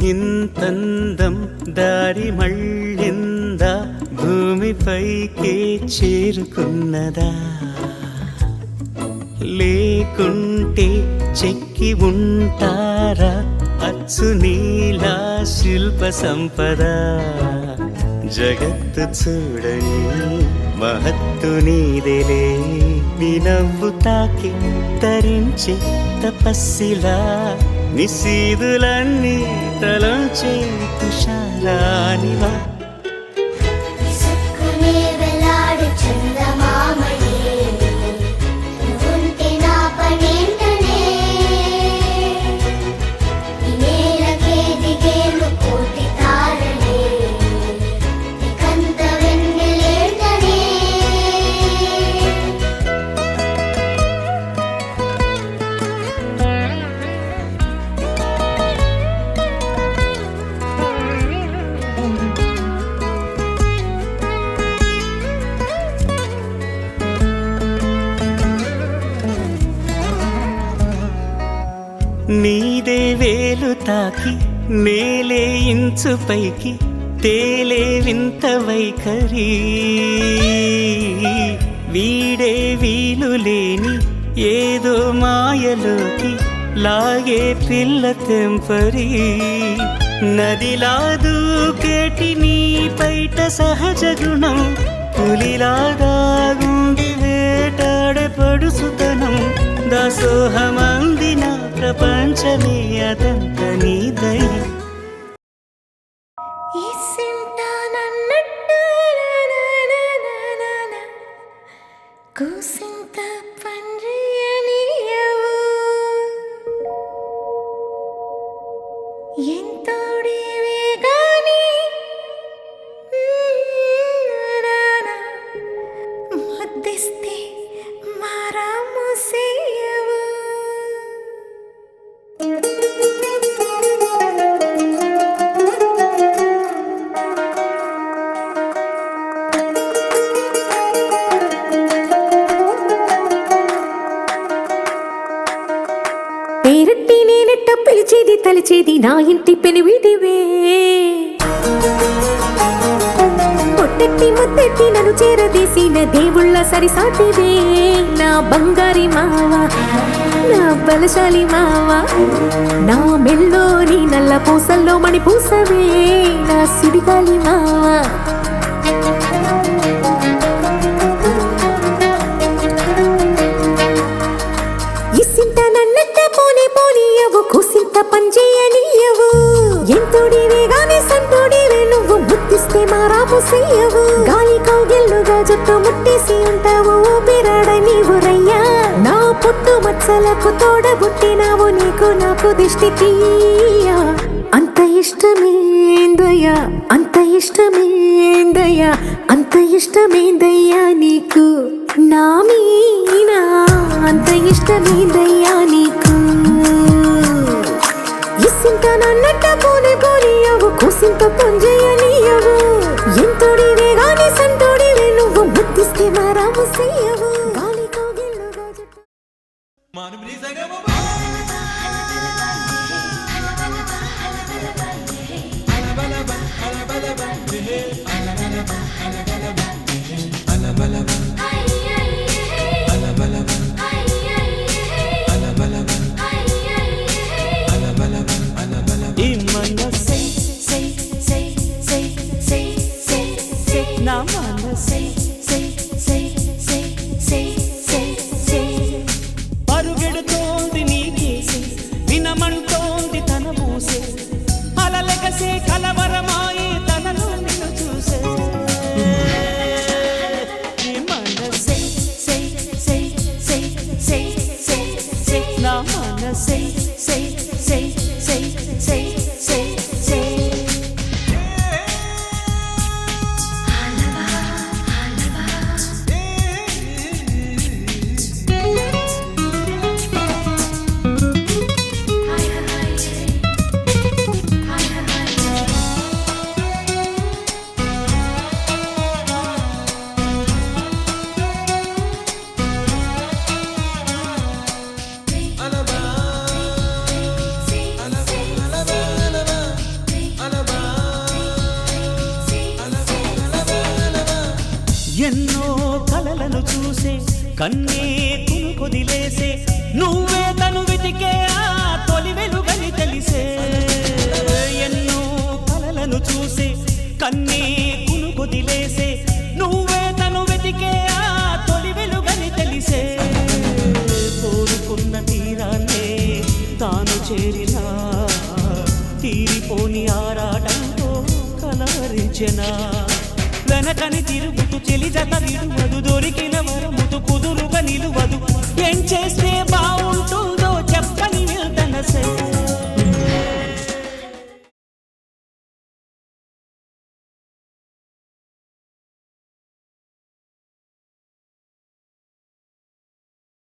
ఇంతందం దారి మళ్ళిందా భూమిపైకే చేరుకున్నదా లేకుంటే చెక్కి ఉంటారా అచ్చు నీలా శిల్ప సంపద జగత్తు చూడని మహత్తు నీదేలే నీ నవ్వు తాకి తరించే తపస్సిలా నిశీదులన్నీ తలంచే తుషారానివా నీదే వేలు తాకి నేలే ఇంచు పైకి తేలే వింత వైఖరి వీడే వీలు లేని ఏదో మాయలోకి లాగే పిల్ల తెంపరి నదిలా దూకేటి నీ పైట సహజ గుణం పులిలాగా గుండి వేటాడే పడుసుతనం దాసోహమందిన ప్రపంచమే అదంత నీ దయ కూసింత పండ్రియనియవు ఎంతోడివే గాని ముద్దిస్తే మారాము సేయవు పేరట్టి నేనెట్ట పిలిచేది తలిచేది నా ఇంటి పెనివిడివే పొట్టెట్టి ముద్దెట్టి నన్ను చేరదీసిన దేవుళ్ళ సరిసాటివే నా బంగారి మావా నా బలశాలి మావా నా మెల్లోని నల్ల పూసల్లో మణి పూసవే నా సిడిగాలి మావా ఇసింత నన్నట్ట పోనే పోనీయవు కూసింత పంచేయనీయవు ఎంతోడివే గాని సంతోడివే నువ్వు ముద్దిస్తే మారాము సేయవు గాలి కౌగిల్లుగా జుట్టు ముట్టేసి ఉంటావు ఊపిరాడ నీవు రయ్యా నా పుట్టు మచ్చలకు తోడబుట్టినావు నీకు నాకు దిష్టి తీయా అంత ఇష్టమేందయ్యా అంత ఇష్టమేందయ్యా అంత ఇష్టమేందయ్యా నీకు నా మీనా అంత ఇష్టమేందయ్యా నీకు ఇసింత నన్నట్ట పోనే పోనీయవు కూసింత పంజేయనీయవు ఎంతోడివే గాని సంతోడివే నువ్వు ముద్దిస్తే మారాము సేయవు గాలి కౌగిల్లుగా జుట్టు కన్నే కొదిలేసే నువ్వే తను వెతికే ఆ తొలి వెలుగని తెలిసే ఎన్నో కలలను చూసే కన్నే కొదిలేసే నువ్వే తను వెతికే ఆ తొలి వెలుగని తెలిసే కోరుకున్న తీరాన్నే తాను చేరినా తీరిపోని ఆరాటంతో కలవరించెనా వెనకని తిరుగుతూ చెలి జత విడువదు దొరికిన వరముతు కుదురుగా నిలువదు ఏం చేస్తే బాగుంటుందో చెప్పని వెళ్తనసే